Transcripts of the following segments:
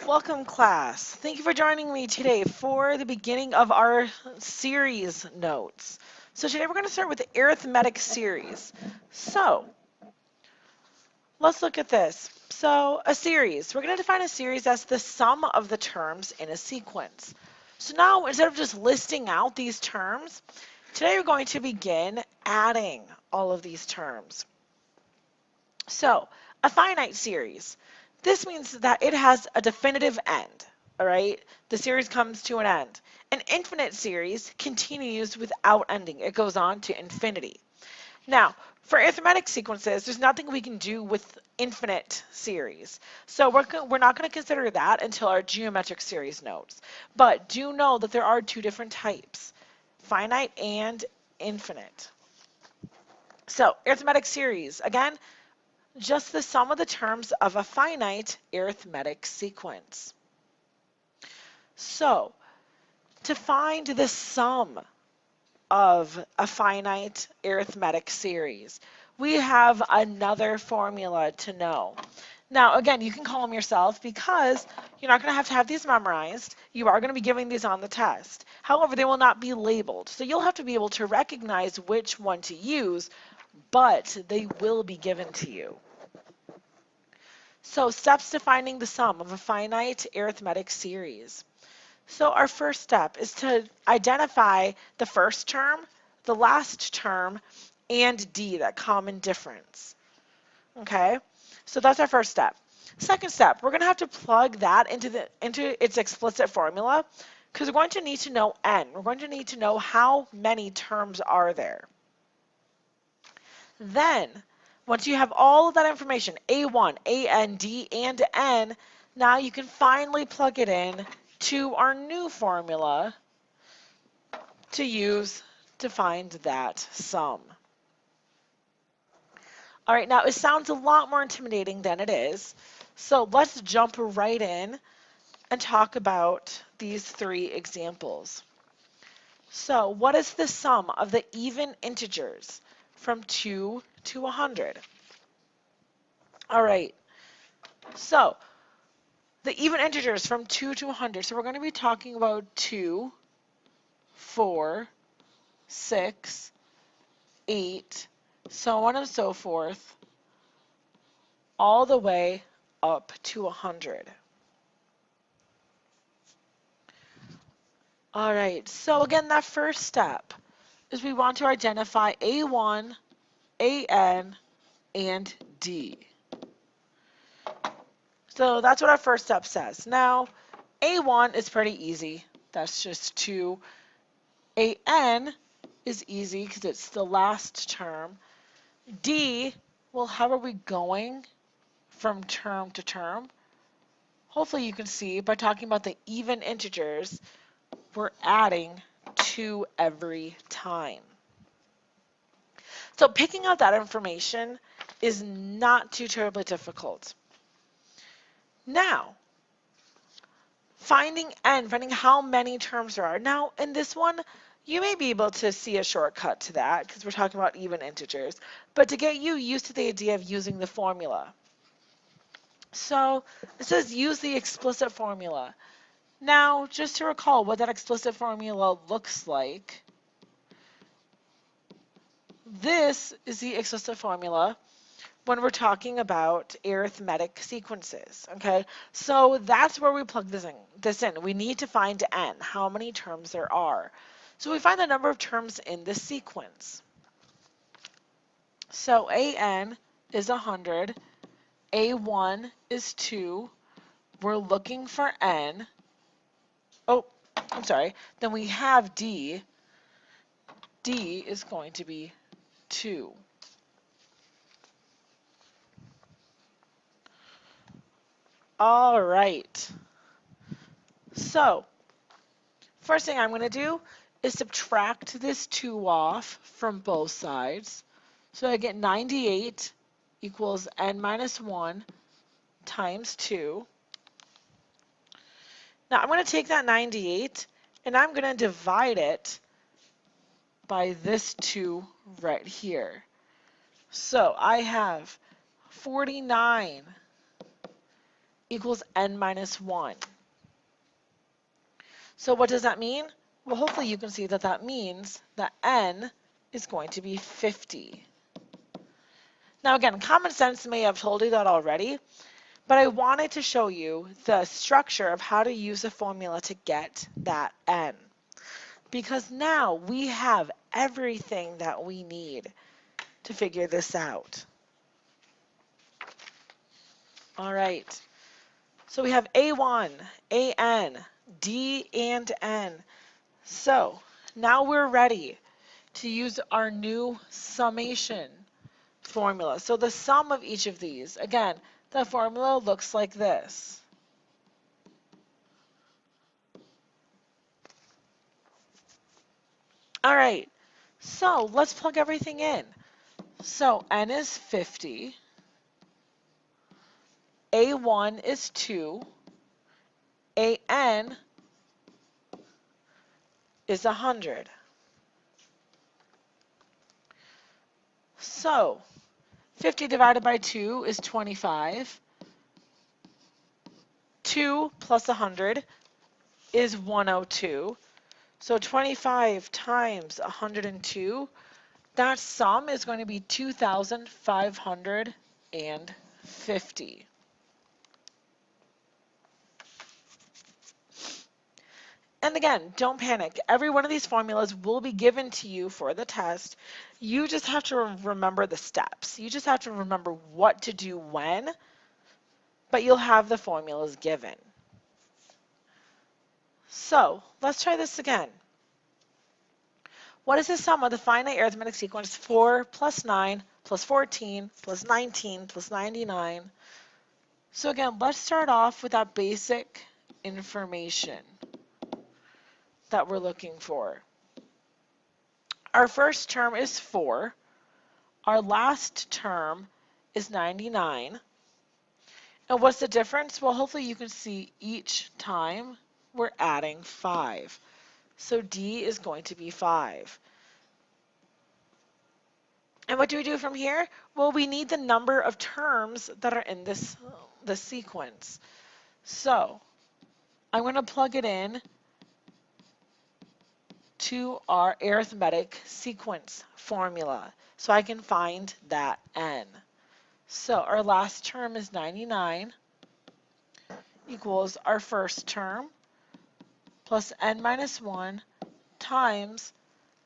Welcome, class. Thank you for joining me today for the beginning of our series notes. So today we're going to start with the arithmetic series. So let's look at this. So a series, we're going to define a series as the sum of the terms in a sequence. So now instead of just listing out these terms, today we're going to begin adding all of these terms. So a finite series. This means that it has a definitive end, all right? The series comes to an end. An infinite series continues without ending. It goes on to infinity. Now, for arithmetic sequences, there's nothing we can do with infinite series. So we're not going to consider that until our geometric series notes. But do know that there are two different types, finite and infinite. So arithmetic series, again, just the sum of the terms of a finite arithmetic sequence. So, to find the sum of a finite arithmetic series, we have another formula to know. Now, again, you can call them yourself because you're not going to have these memorized. You are going to be giving these on the test. However, they will not be labeled. So you'll have to be able to recognize which one to use, but they will be given to you. So steps to finding the sum of a finite arithmetic series. So our first step is to identify the first term, the last term, and D, that common difference. Okay, so that's our first step. Second step, we're going to have to plug that into its explicit formula because we're going to need to know n. We're going to need to know how many terms are there. Then, once you have all of that information, A1, AN, D, and N, now you can finally plug it in to our new formula to use to find that sum. All right, now it sounds a lot more intimidating than it is, so let's jump right in and talk about these three examples. So what is the sum of the even integers from 2 to 100? All right, so the even integers from 2 to 100. So we're going to be talking about 2, 4, 6, 8, so on and so forth, all the way up to 100. All right, so again, that first step is we want to identify A1, AN, and D. So that's what our first step says. Now, A1 is pretty easy. That's just 2. AN is easy because it's the last term. D, well, how are we going from term to term? Hopefully you can see by talking about the even integers, we're adding 2 every time. So picking out that information is not too terribly difficult. Now, finding n, finding how many terms there are. Now, in this one, you may be able to see a shortcut to that because we're talking about even integers, but to get you used to the idea of using the formula. So it says use the explicit formula. Now, just to recall what that explicit formula looks like, this is the explicit formula when we're talking about arithmetic sequences, okay? So that's where we plug this in. We need to find n, how many terms there are. So we find the number of terms in this sequence. So an is 100, a1 is 2, we're looking for n. Oh, I'm sorry. Then we have d. D is going to be 2. All right. So, first thing I'm going to do is subtract this 2 off from both sides. So I get 98 equals n minus 1 times 2. Now I'm going to take that 98 and I'm going to divide it by this 2 right here. So I have 49 equals n minus 1. So what does that mean? Well, hopefully you can see that that means that n is going to be 50. Now again, common sense may have told you that already, but I wanted to show you the structure of how to use a formula to get that n. Because now we have everything that we need to figure this out. All right, so we have A1, AN, D, and N. So now we're ready to use our new summation formula. So the sum of each of these, again, the formula looks like this. All right, so let's plug everything in. So n is 50, A1 is 2, AN is 100. So 50 divided by 2 is 25. 2 plus 100 is 102. So 25 times 102, that sum is going to be 2,550. And again, don't panic. Every one of these formulas will be given to you for the test. You just have to remember the steps. You just have to remember what to do when, but you'll have the formulas given. So let's try this again. What is the sum of the finite arithmetic sequence 4 plus 9 plus 14 plus 19 plus 99? So again, let's start off with that basic information that we're looking for. Our first term is 4. Our last term is 99. And what's the difference? Well, hopefully you can see each time we're adding 5. So D is going to be 5. And what do we do from here? Well, we need the number of terms that are in this sequence. So I'm going to plug it in to our arithmetic sequence formula so I can find that n. So our last term is 99 equals our first term plus n minus 1 times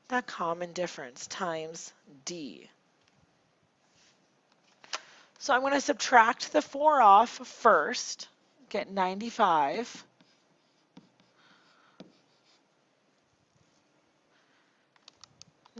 that common difference times D. So I'm going to subtract the 4 off first, get 95.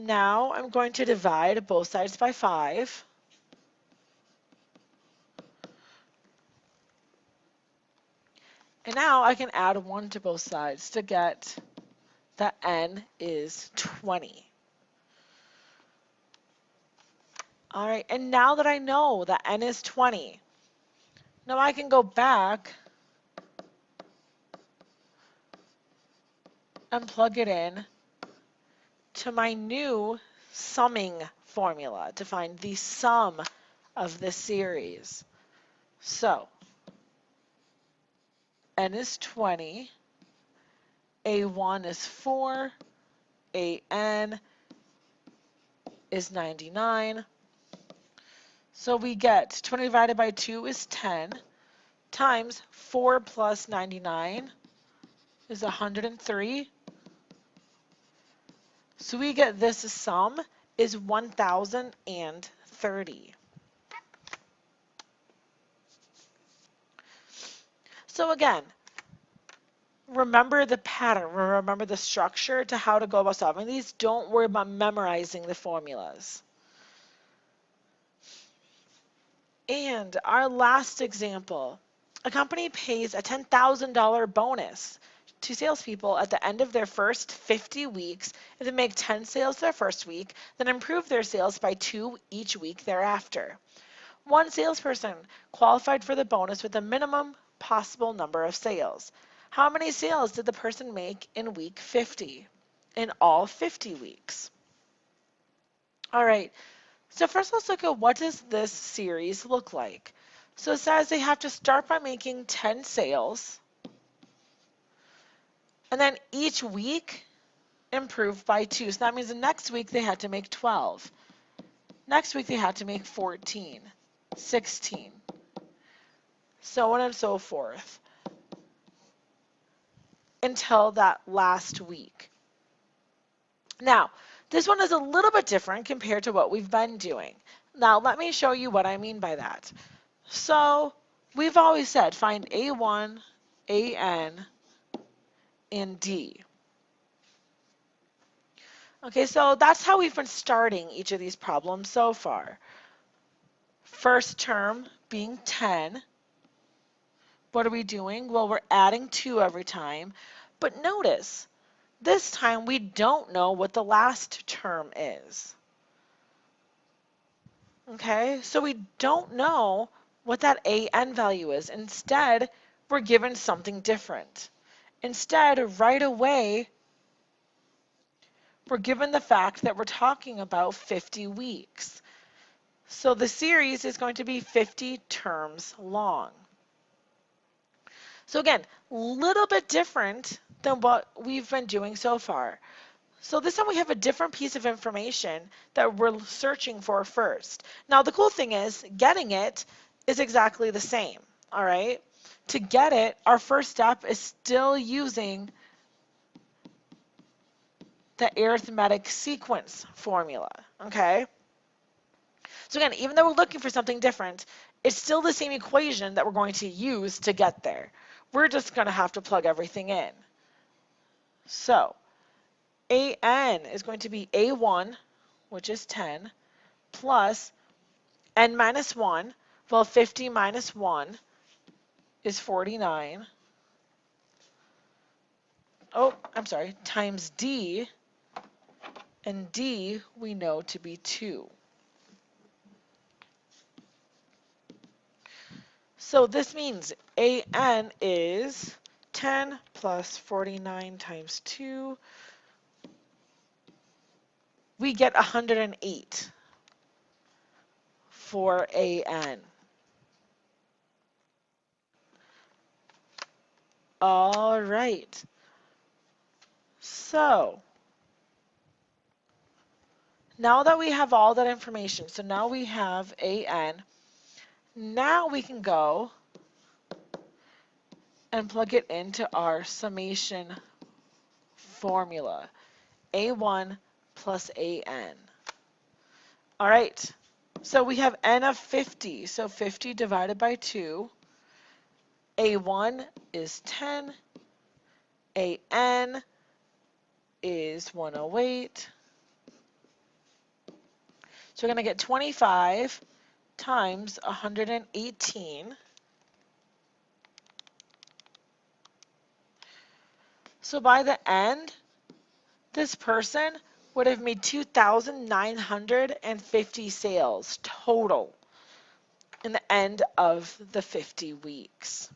Now I'm going to divide both sides by 5. And now I can add 1 to both sides to get that n is 20. All right, and now that I know that n is 20, now I can go back and plug it in to my new summing formula to find the sum of the series. So n is 20, A1 is 4, AN is 99. So we get 20 divided by 2 is 10 times 4 plus 99 is 103. So we get this sum is 1,030. So again, remember the pattern, remember the structure to how to go about solving these. Don't worry about memorizing the formulas. And our last example, a company pays a $10,000 bonus to salespeople at the end of their first 50 weeks if they make 10 sales their first week, then improve their sales by 2 each week thereafter. One salesperson qualified for the bonus with the minimum possible number of sales. How many sales did the person make in week 50? In all 50 weeks. All right, so first let's look at what does this series look like. So it says they have to start by making 10 sales, and then each week improve by 2. So that means the next week they had to make 12. Next week they had to make 14, 16, so on and so forth until that last week. Now, this one is a little bit different compared to what we've been doing. Now, let me show you what I mean by that. So, we've always said find A1, AN, and D. Okay, so that's how we've been starting each of these problems so far. First term being 10. What are we doing? Well, we're adding 2 every time. But notice, this time we don't know what the last term is. Okay, so we don't know what that AN value is. Instead, we're given something different. Instead, right away, we're given the fact that we're talking about 50 weeks. So the series is going to be 50 terms long. So again, a little bit different than what we've been doing so far. So this time we have a different piece of information that we're searching for first. Now the cool thing is getting it is exactly the same, all right? To get it, our first step is still using the arithmetic sequence formula, okay? So again, even though we're looking for something different, it's still the same equation that we're going to use to get there. We're just going to have to plug everything in. So AN is going to be A1, which is 10, plus N minus 1. Well, 50 minus 1 is 49. Oh, I'm sorry, times D, and D we know to be 2. So this means AN is 10 plus 49 times 2. We get 108 for AN. All right. So now that we have all that information, so now we have AN, now we can go and plug it into our summation formula. A1 plus AN. All right, so we have N of 50, so 50 divided by 2. A1 is 10, AN is 108. So we're going to get 25 times 118. So by the end, this person would have made 2,950 sales total in the end of the 50 weeks.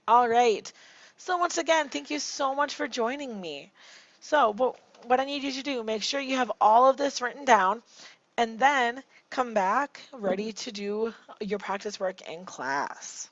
All right. So once again, thank you so much for joining me. So what I need you to do, make sure you have all of this written down, and then come back ready to do your practice work in class.